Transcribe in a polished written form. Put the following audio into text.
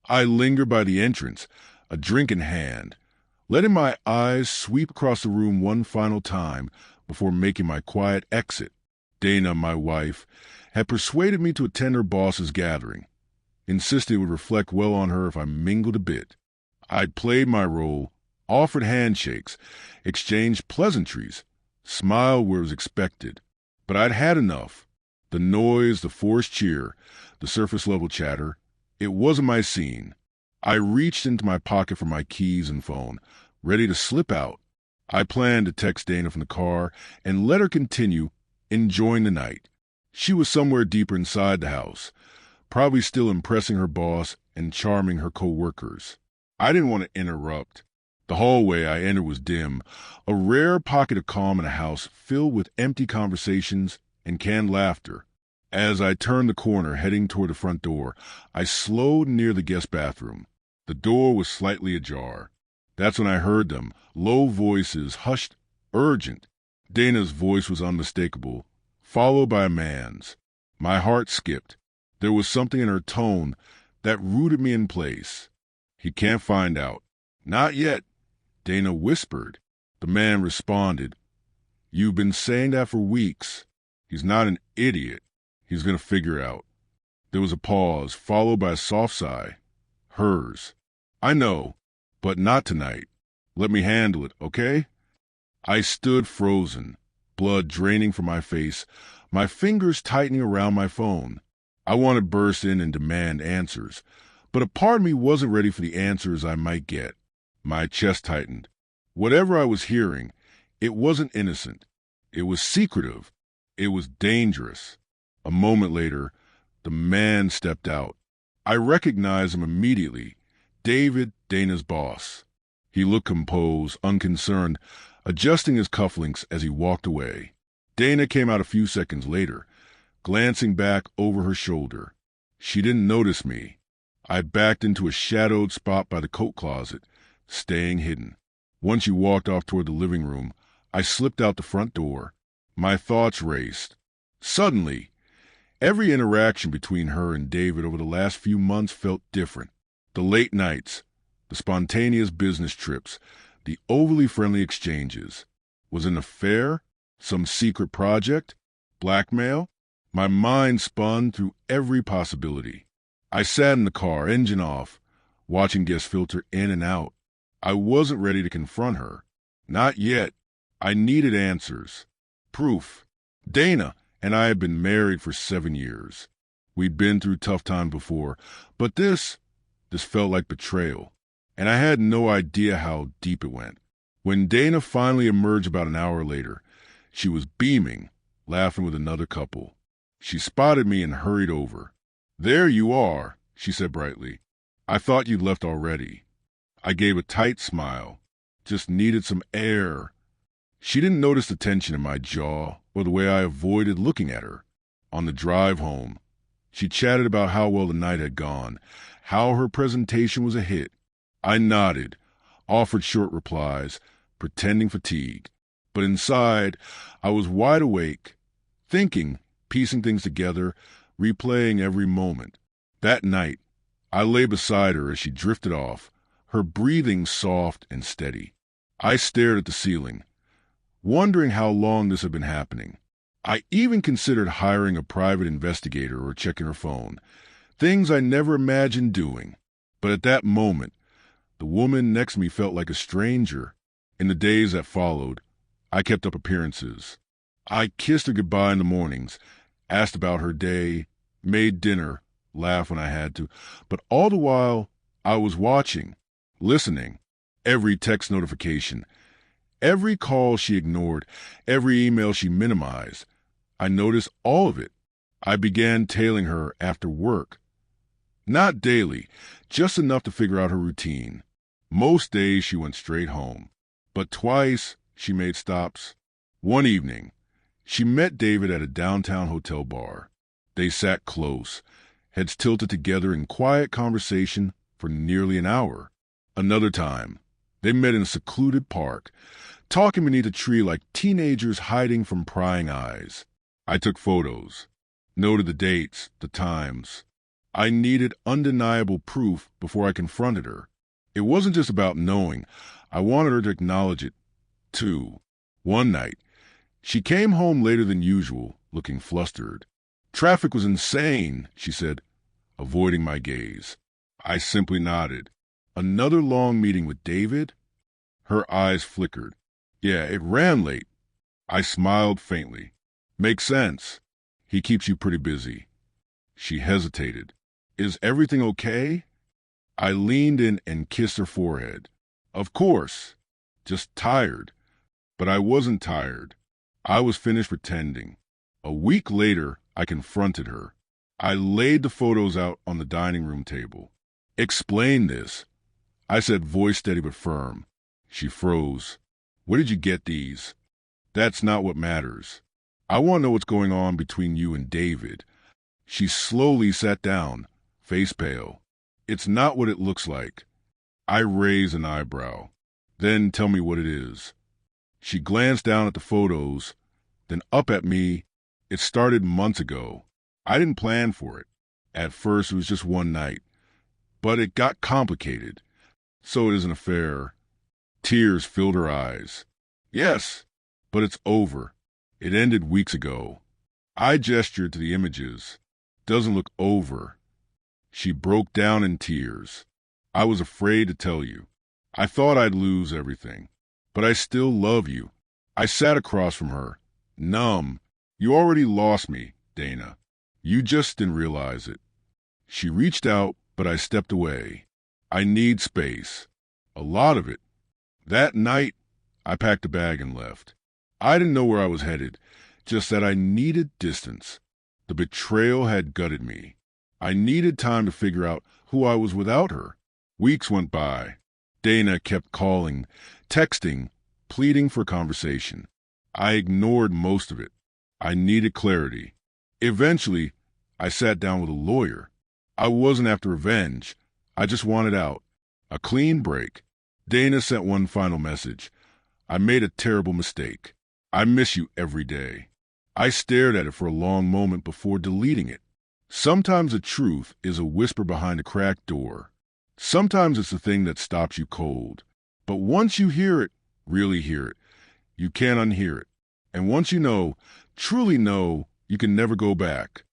I lingered by the entrance, a drink in hand, letting my eyes sweep across the room one final time before making my quiet exit. Dana, my wife, had persuaded me to attend her boss's gathering, insisted it would reflect well on her if I mingled a bit. I'd played my role, offered handshakes, exchanged pleasantries, smiled where it was expected. But I'd had enough. The noise, the forced cheer, the surface-level chatter, it wasn't my scene. I reached into my pocket for my keys and phone, ready to slip out. I planned to text Dana from the car and let her continue enjoying the night. She was somewhere deeper inside the house, probably still impressing her boss and charming her co-workers. I didn't want to interrupt. The hallway I entered was dim, a rare pocket of calm in a house filled with empty conversations and canned laughter. As I turned the corner heading toward the front door, I slowed near the guest bathroom. The door was slightly ajar. That's when I heard them, low voices, hushed, urgent. Dana's voice was unmistakable, followed by a man's. My heart skipped. There was something in her tone that rooted me in place. He can't find out. Not yet, Dana whispered. The man responded. You've been saying that for weeks. He's not an idiot. He's going to figure out. There was a pause, followed by a soft sigh. Hers. I know, but not tonight. Let me handle it, okay? I stood frozen, blood draining from my face, my fingers tightening around my phone. I wanted to burst in and demand answers, but a part of me wasn't ready for the answers I might get. My chest tightened. Whatever I was hearing, it wasn't innocent. It was secretive. It was dangerous. A moment later, the man stepped out. I recognized him immediately. David, Dana's boss. He looked composed, unconcerned, adjusting his cufflinks as he walked away. Dana came out a few seconds later, glancing back over her shoulder. She didn't notice me. I backed into a shadowed spot by the coat closet, staying hidden. Once she walked off toward the living room, I slipped out the front door. My thoughts raced. Suddenly, every interaction between her and David over the last few months felt different. The late nights, the spontaneous business trips, the overly friendly exchanges. Was it an affair? Some secret project? Blackmail? My mind spun through every possibility. I sat in the car, engine off, watching guests filter in and out. I wasn't ready to confront her. Not yet. I needed answers. Proof. Dana and I had been married for 7 years. We'd been through tough times before, but this felt like betrayal, and I had no idea how deep it went. When Dana finally emerged about an hour later, she was beaming, laughing with another couple. She spotted me and hurried over. There you are, she said brightly. I thought you'd left already. I gave a tight smile. Just needed some air. She didn't notice the tension in my jaw or the way I avoided looking at her. On the drive home, she chatted about how well the night had gone, how her presentation was a hit. I nodded, offered short replies, pretending fatigue. But inside, I was wide awake, thinking, piecing things together, replaying every moment. That night, I lay beside her as she drifted off, her breathing soft and steady. I stared at the ceiling, wondering how long this had been happening. I even considered hiring a private investigator or checking her phone, things I never imagined doing. But at that moment, the woman next to me felt like a stranger. In the days that followed, I kept up appearances. I kissed her goodbye in the mornings, asked about her day, made dinner, laughed when I had to, but all the while, I was watching, listening. Every text notification, every call she ignored, every email she minimized. I noticed all of it. I began tailing her after work. Not daily, just enough to figure out her routine. Most days she went straight home, but twice she made stops. One evening, she met David at a downtown hotel bar. They sat close, heads tilted together in quiet conversation for nearly an hour. Another time, they met in a secluded park, talking beneath a tree like teenagers hiding from prying eyes. I took photos, noted the dates, the times. I needed undeniable proof before I confronted her. It wasn't just about knowing. I wanted her to acknowledge it, too. One night, she came home later than usual, looking flustered. "Traffic was insane," she said, avoiding my gaze. I simply nodded. "Another long meeting with David?" Her eyes flickered. "Yeah, it ran late." I smiled faintly. "Makes sense. He keeps you pretty busy." She hesitated. "Is everything okay?" I leaned in and kissed her forehead. "Of course. Just tired." But I wasn't tired. I was finished pretending. A week later, I confronted her. I laid the photos out on the dining room table. "Explain this," I said, voice steady but firm. She froze. "Where did you get these?" "That's not what matters. I want to know what's going on between you and David." She slowly sat down, face pale. "It's not what it looks like." I raised an eyebrow. "Then tell me what it is." She glanced down at the photos, then up at me. "It started months ago. I didn't plan for it. At first, it was just one night. But it got complicated. So it is an affair." Tears filled her eyes. "Yes, but it's over. It ended weeks ago." I gestured to the images. "Doesn't look over." She broke down in tears. "I was afraid to tell you. I thought I'd lose everything. But I still love you." I sat across from her, numb. "You already lost me, Dana. You just didn't realize it." She reached out, but I stepped away. "I need space. A lot of it." That night, I packed a bag and left. I didn't know where I was headed, just that I needed distance. The betrayal had gutted me. I needed time to figure out who I was without her. Weeks went by. Dana kept calling, texting, pleading for conversation. I ignored most of it. I needed clarity. Eventually, I sat down with a lawyer. I wasn't after revenge. I just wanted out. A clean break. Dana sent one final message. "I made a terrible mistake. I miss you every day." I stared at it for a long moment before deleting it. Sometimes the truth is a whisper behind a cracked door. Sometimes it's the thing that stops you cold. But once you hear it, really hear it, you can't unhear it. And once you know, truly know, you can never go back.